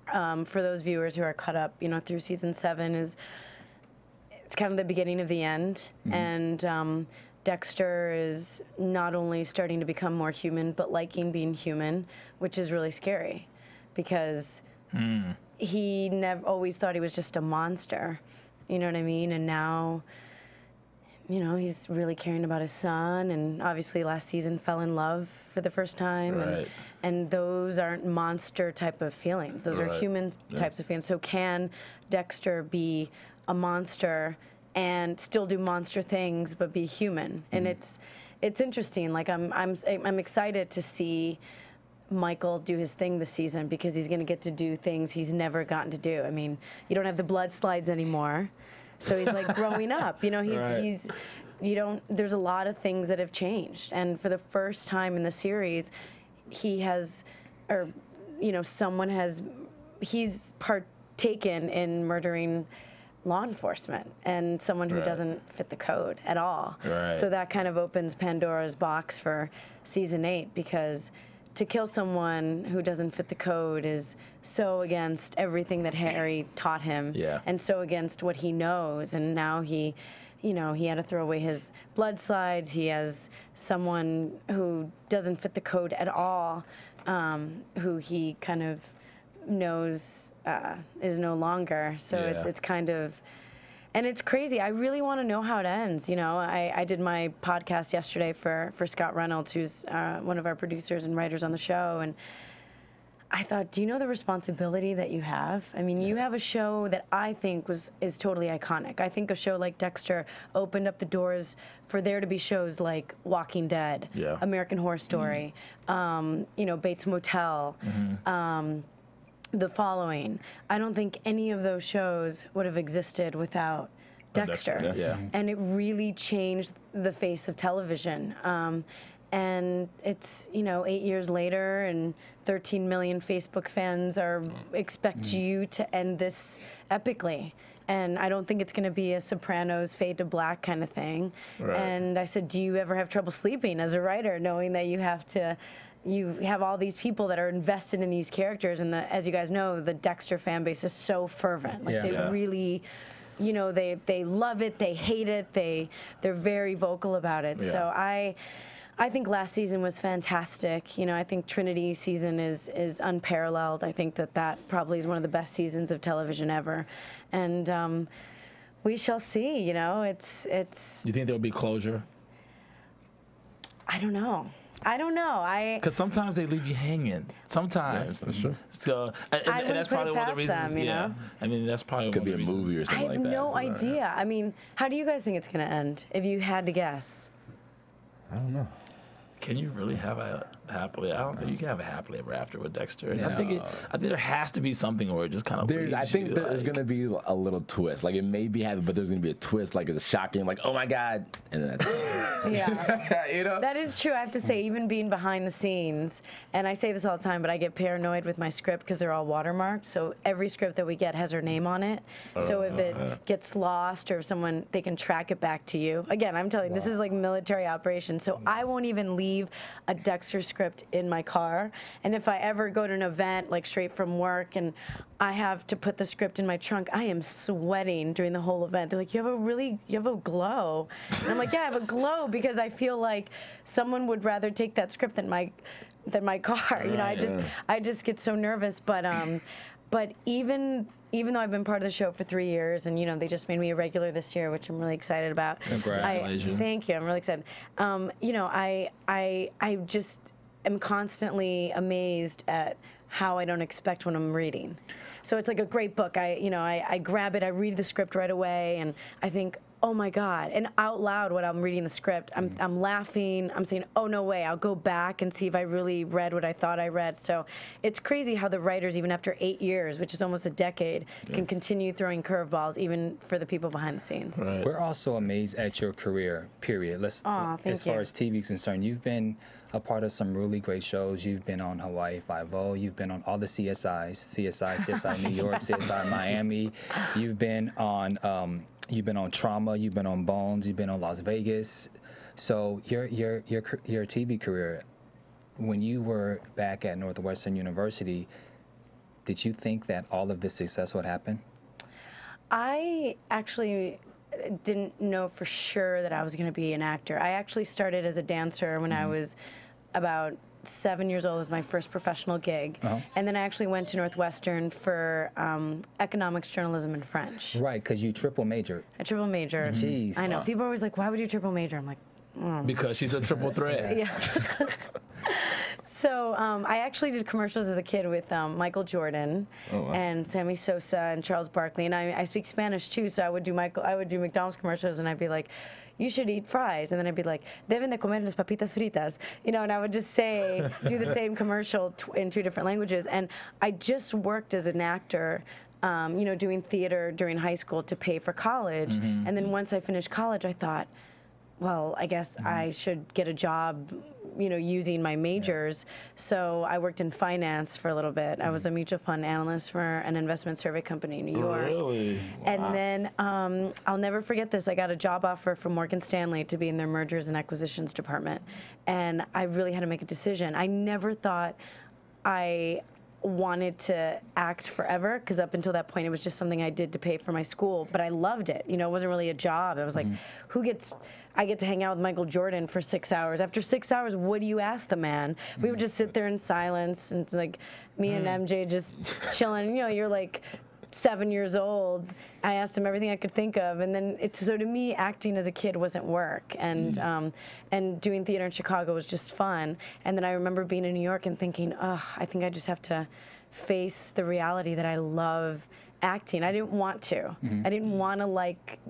for those viewers who are caught up, through season 7, is it's kind of the beginning of the end, and Dexter is not only starting to become more human, but liking being human, which is really scary, because. He never always thought he was just a monster, you know what I mean? And now, he's really caring about his son, and obviously last season fell in love for the first time. Right. And those aren't monster type of feelings. Those are human types of feelings. So can Dexter be a monster and still do monster things but be human? And it's interesting. Like I'm excited to see Michael do his thing this season, because he's going to get to do things he's never gotten to do. I mean, you don't have the blood slides anymore, so he's like growing up. There's a lot of things that have changed, and for the first time in the series, he's partaken in murdering law enforcement and someone who doesn't fit the code at all. Right. So that kind of opens Pandora's box for season 8, because to kill someone who doesn't fit the code is so against everything that Harry taught him, and so against what he knows. And now he had to throw away his blood slides. He has someone who doesn't fit the code at all, who he kind of knows is no longer. So it's kind of. And it's crazy. I really want to know how it ends. I did my podcast yesterday for Scott Reynolds, who's one of our producers and writers on the show, and I thought, do you know the responsibility that you have? I mean, you have a show that I think is totally iconic. I think a show like Dexter opened up the doors for there to be shows like Walking Dead, American Horror Story, Bates Motel, The Following. I don't think any of those shows would have existed without Dexter. And it really changed the face of television. And it's, 8 years later, and 13 million Facebook fans expect you to end this epically. And I don't think it's going to be a Sopranos fade to black kind of thing. Right. And I said, do you ever have trouble sleeping as a writer, knowing that you have all these people that are invested in these characters, and as you guys know, the Dexter fan base is so fervent. Like they really, they love it, they hate it, they're very vocal about it. So I think last season was fantastic. I think Trinity season is unparalleled. I think that probably is one of the best seasons of television ever, and we shall see. It's. You think there'll be closure? I don't know. Because sometimes they leave you hanging. Sometimes. That's true. So, and that's probably one of the reasons. I mean, that's probably could be a movie or something like that. I have no idea. I mean, how do you guys think it's going to end? If you had to guess. I don't know. Can you really have a happily? I don't think you can have a happily ever after with Dexter. I think there has to be something where it just kind of. I think there's gonna be a little twist. Like it may be happening, but there's gonna be a twist. Like it's shocking. Like, oh my God, and then that's it. That is true. I have to say, even being behind the scenes, and I say this all the time, but I get paranoid with my script because they're all watermarked. So every script that we get has her name on it. So if it gets lost or if they can track it back to you. Again, I'm telling you, this is like military operation. So I won't even leave a Dexter script in my car, and if I ever go to an event like straight from work and I have to put the script in my trunk, I am sweating during the whole event. They're like, you have a glow, and I'm like, yeah, I have a glow because I feel like someone would rather take that script than my car. I just get so nervous. But even though I've been part of the show for 3 years, and they just made me a regular this year, which I'm really excited about. Congratulations! Thank you. I'm really excited. I just am constantly amazed at how I don't expect when I'm reading. So it's like a great book. I grab it, I read the script right away, and I think, oh my God. And out loud when I'm reading the script, I'm laughing. I'm saying, oh, no way. I'll go back and see if I really read what I thought I read. So it's crazy how the writers, even after 8 years, which is almost a decade, can continue throwing curveballs, even for the people behind the scenes. Right. We're also amazed at your career, period. As far as TV is concerned, you've been a part of some really great shows. You've been on Hawaii Five-0. You've been on all the CSIs, CSI New York, CSI Miami. You've been on Trauma. You've been on Bones. You've been on Las Vegas. So your TV career, when you were back at Northwestern University, did you think that all of this success would happen? I actually didn't know for sure that I was going to be an actor. I actually started as a dancer when I was about 7 years old. It was my first professional gig. And then I actually went to Northwestern for economics, journalism, and French. Right, because you triple majored. I triple majored. Jeez. I know. People are always like, why would you triple major? I'm like, because she's a triple threat. Yeah. So I actually did commercials as a kid with Michael Jordan and Sammy Sosa and Charles Barkley, and I speak Spanish too. So I would do McDonald's commercials, and I'd be like, "You should eat fries," and then I'd be like, "Deben de comer las papitas fritas," you know, and I would just do the same commercial in 2 different languages. And I just worked as an actor. You know, doing theater during high school to pay for college, and then once I finished college, I thought, well, I guess I should get a job, you know, using my majors. So I worked in finance for a little bit. I was a mutual fund analyst for an investment survey company in New York. Really? Wow. And then I'll never forget this. I got a job offer from Morgan Stanley to be in their mergers and acquisitions department. And I really had to make a decision. I never thought I wanted to act forever, because up until that point it was just something I did to pay for my school, but I loved it. You know, it wasn't really a job. It was like, I get to hang out with Michael Jordan for 6 hours. After 6 hours, what do you ask the man? We would just sit there in silence, and it's like me and MJ just chilling. You know, you're like 7 years old. I asked him everything I could think of, and then so to me, acting as a kid wasn't work, and doing theater in Chicago was just fun. And then I remember being in New York and thinking, oh, I think I just have to face the reality that I love acting. I didn't want to. I didn't want to like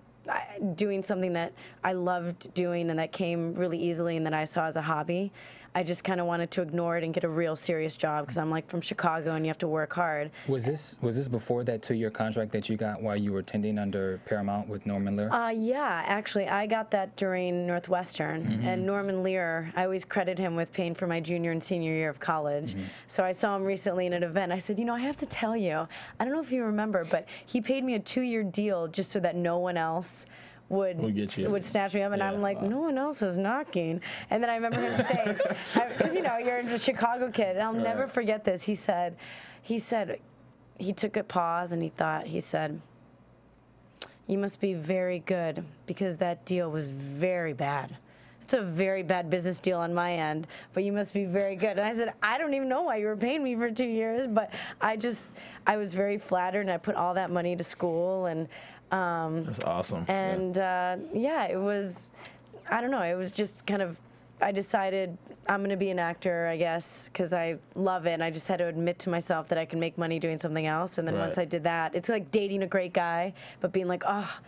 doing something that I loved doing and that came really easily and that I saw as a hobby. I just kind of wanted to ignore it and get a real serious job, because I'm like from Chicago and you have to work hard. Was this before that 2-year contract that you got while you were attending under Paramount with Norman Lear? Yeah, actually, I got that during Northwestern. And Norman Lear, I always credit him with paying for my junior and senior year of college. So I saw him recently in an event. I said, you know, I have to tell you, I don't know if you remember, but he paid me a 2-year deal just so that no one else would snatch me up, and I'm like, no one else was knocking. And then I remember him saying, because you know, you're a Chicago kid, and I'll never forget this. He said, he took a pause and he said, you must be very good, because that deal was very bad. It's a very bad business deal on my end, but you must be very good. And I said, I don't even know why you were paying me for 2 years, but I was very flattered, and I put all that money to school, and that's awesome. And yeah, it was, I don't know, it was just kind of, I decided I'm going to be an actor, I guess, because I love it. And I just had to admit to myself that I can make money doing something else. And then once I did that, it's like dating a great guy, but being like, oh,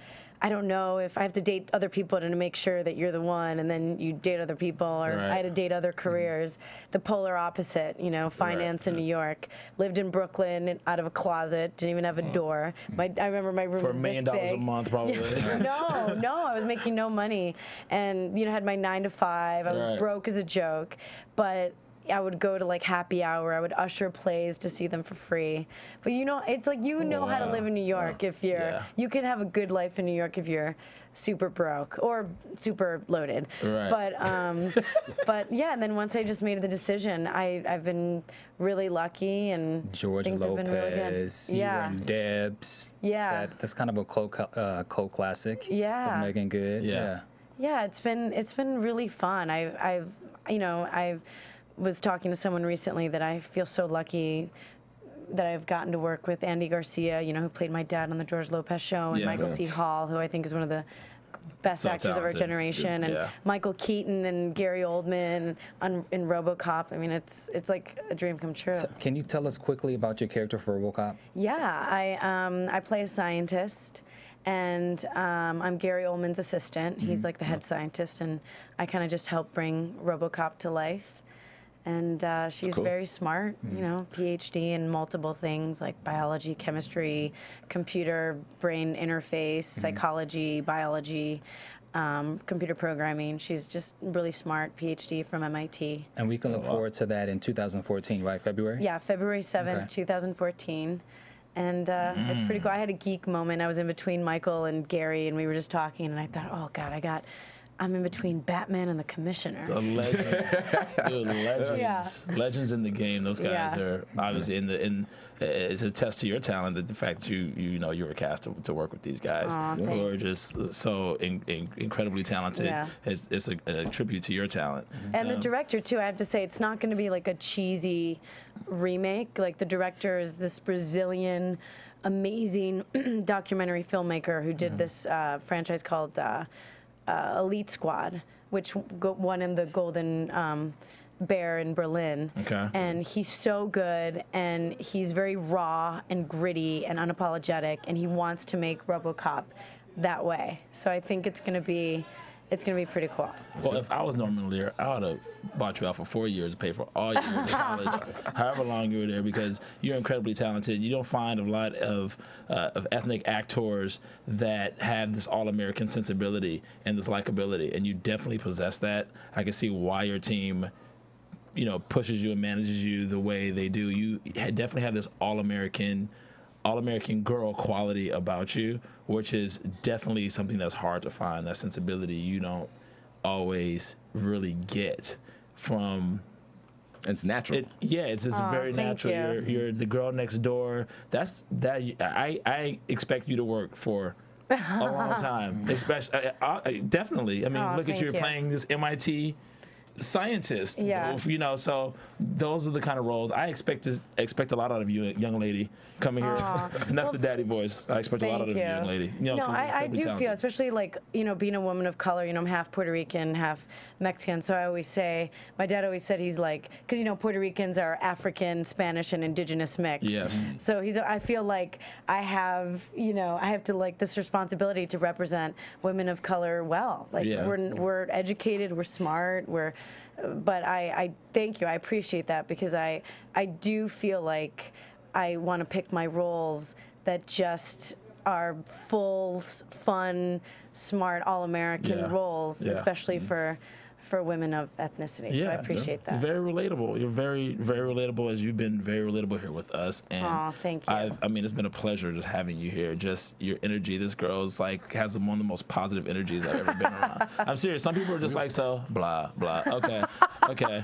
I don't know if I have to date other people to make sure that you're the one, and then you date other people, or I had to date other careers. The polar opposite, you know, finance in New York. Lived in Brooklyn out of a closet, didn't even have a door. I remember my room was this big. For $1 million a month, probably. No, I was making no money, and you know, had my 9 to 5. I was broke as a joke, but I would go to like happy hour. I would usher plays to see them for free. But you know, it's like you know how to live in New York if you're. You can have a good life in New York if you're super broke or super loaded. But yeah, and then once I just made the decision, I've been really lucky, and George things Lopez, have been really good. You and Debs. That's kind of a cult classic. With Megan Good. Yeah, it's been really fun. I've was talking to someone recently that I feel so lucky that I've gotten to work with Aimee Garcia, you know, who played my dad on the George Lopez show, and Michael C. Hall, who I think is one of the best actors of our generation, and Michael Keaton and Gary Oldman in RoboCop. I mean, it's like a dream come true. So can you tell us quickly about your character for RoboCop? Yeah, I play a scientist, And I'm Gary Oldman's assistant. He's like the head scientist, and I kind of just help bring RoboCop to life. And she's very smart, you know, PhD in multiple things like biology, chemistry, computer, brain interface, psychology, biology, computer programming. She's just really smart, PhD from MIT. And we can look forward to that in 2014, right, February? Yeah, February 7th, 2014. And it's pretty cool. I had a geek moment. I was in between Michael and Gary, and we were just talking, and I thought, oh, God, I'm in between Batman and the Commissioner. The legends. Dude, legends. Legends in the game. Those guys are obviously it's a test to your talent, that the fact that you know you were cast to work with these guys who are just so incredibly talented. Yeah. It's a tribute to your talent. And the director too, I have to say, it's not going to be like a cheesy remake. Like, the director is this Brazilian amazing documentary filmmaker who did this franchise called Elite Squad, which won him the Golden Bear in Berlin. Okay. And he's so good, and he's very raw and gritty and unapologetic, and he wants to make RoboCop that way. So I think it's gonna be pretty cool. Well, if I was Norman Lear, I would have bought you out for 4 years, paid for all your years of college, however long you were there, because you're incredibly talented. You don't find a lot of ethnic actors that have this all-American sensibility and this likability, and you definitely possess that. I can see why your team, you know, pushes you and manages you the way they do. You definitely have this all-American girl quality about you, which is definitely something that's hard to find. That sensibility you don't always really get from. It's natural. It's just very natural. You're the girl next door. I expect you to work for a long time. Especially, definitely. I mean, look at you playing this MIT scientist. You know, so those are the kind of roles I expect a lot out of you, young lady, coming here. And that's the daddy voice. I expect a lot out of you, young lady. You know, no, I do feel, especially like, you know, being a woman of color, you know, I'm half Puerto Rican, half Mexican, so I always say, my dad always said he's like, because, you know, Puerto Ricans are African, Spanish, and indigenous mix. Yes. So I feel like I have to, like, this responsibility to represent women of color well. Like, we're educated, we're smart, but I thank you. I appreciate that, because I do feel like I want to pick my roles that just are full, fun, smart, all-American roles, especially for women of ethnicity. So I appreciate that. Very relatable. You're very, very relatable, as you've been very relatable here with us. And thank you. I mean, it's been a pleasure just having you here. Just your energy. This girl's like has one of the most positive energies I've ever been around. I'm serious. Some people are just like, so blah blah. Okay.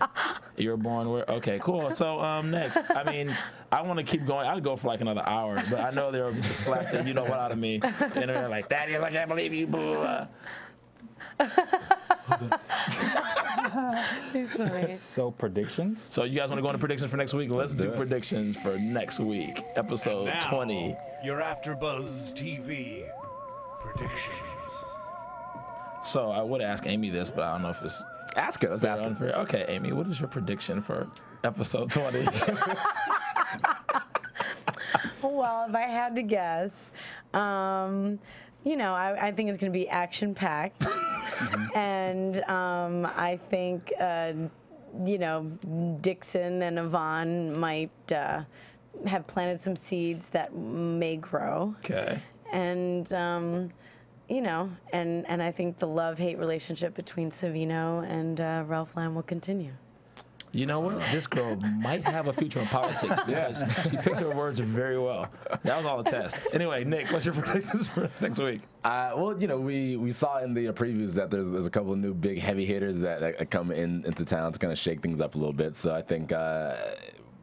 You were born where? Okay, cool. So next. I mean, I want to keep going. I'd go for like another hour, but I know they'll slap the what out of me, and they're like, Thaddeus, I can't believe you, boo. So predictions? So you guys want to go into predictions for next week? Let's do predictions for next week, episode 20. Your AfterBuzz TV predictions. So I would ask Aimee this, but I don't know if it's ask her. Let's ask her. Okay, Aimee, what is your prediction for episode 20? Well, if I had to guess, you know, I think it's going to be action-packed. And I think, you know, Dixon and Yvonne might have planted some seeds that may grow. Okay. And, you know, and I think the love-hate relationship between Savino and Ralph Lamb will continue. You know what? This girl might have a future in politics because she picks her words very well. That was all a test. Anyway, Nick, what's your predictions for next week? Well, you know, we saw in the previews that there's a couple of new big heavy hitters that come into town to kind of shake things up a little bit. So I think,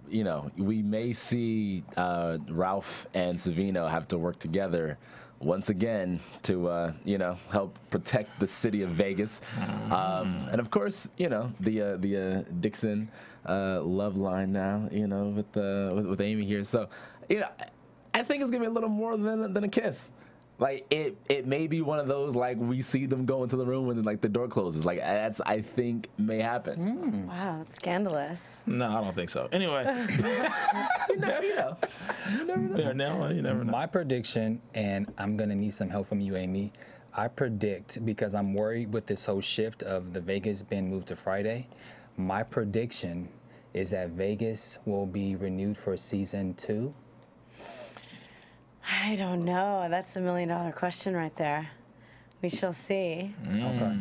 you know, we may see Ralph and Savino have to work together once again to, you know, help protect the city of Vegas. And of course, you know, the Dixon love line now, you know, with Aimee here. So, you know, I think it's going to be a little more than a kiss. Like it may be one of those like we see them go into the room and then like the door closes. Like that's I think may happen. Wow, that's scandalous. No, I don't think so. Anyway, You never know. you never know. My prediction, and I'm gonna need some help from you, Aimee. I predict, because I'm worried with this whole shift of the Vegas being moved to Friday. My prediction is that Vegas will be renewed for season 2. I don't know. That's the $1 million question right there. We shall see. Okay.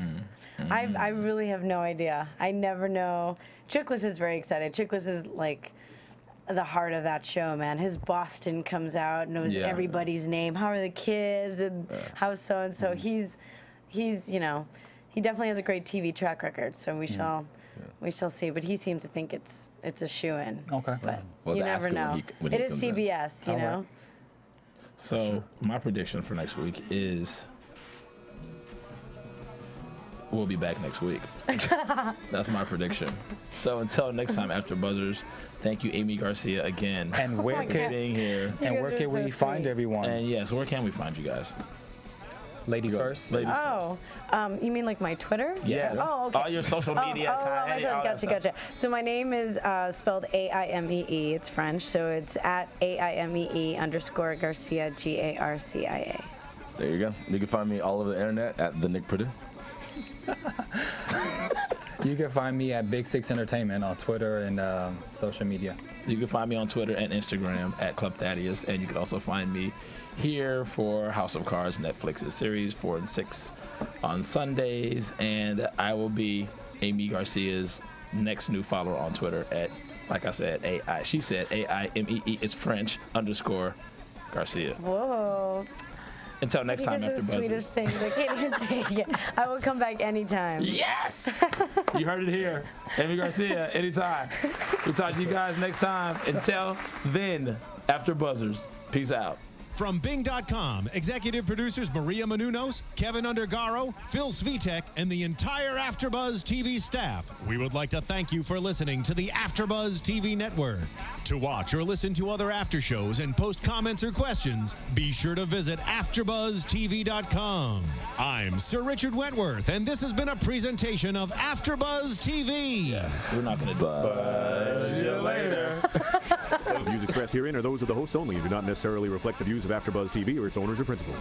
I really have no idea. I never know. Chickless is very excited. Chickless is like the heart of that show, man. His Boston comes out, knows everybody's name. How are the kids and how's so and so? He's you know, he definitely has a great TV track record. So we shall see. But he seems to think it's a shoo-in. Okay. But Well, you to never ask him know. when he It is comes in. CBS, you know. So my prediction for next week is we'll be back next week. That's my prediction. So until next time, After Buzzers, thank you, Aimee Garcia, again. And where can being here. and where can we find everyone? And yes, where can we find you guys? Ladies first. Ladies Oh, you mean like my Twitter? Yes. Oh, okay. All your social media. Gotcha. So my name is spelled Aimee. It's French, so it's at @AIMEE_Garcia, GARCIA. There you go. You can find me all over the internet at the Nick Perdue. You can find me at Big Six Entertainment on Twitter and social media. You can find me on Twitter and Instagram at Club Thaddeus, and you can also find me here for House of Cards, Netflix's series 4 and 6 on Sundays, and I will be Aimee Garcia's next new follower on Twitter at, like I said, she said AIMEE, it's French, _Garcia. Whoa. Until next time, These are After the Buzzers. sweetest things. I can't even take it. I will come back anytime. Yes! You heard it here. Aimee Garcia, anytime. We'll talk to you guys next time. Until then, After Buzzers. Peace out. From Bing.com, executive producers Maria Menounos, Kevin Undergaro, Phil Svitek, and the entire AfterBuzz TV staff, we would like to thank you for listening to the AfterBuzz TV network. To watch or listen to other after shows and post comments or questions, be sure to visit AfterBuzzTV.com. I'm Sir Richard Wentworth, and this has been a presentation of AfterBuzz TV. Yeah, we're not going to buzz you later. The views expressed herein are those of the hosts only and do not necessarily reflect the views of AfterBuzz TV or its owners or principals.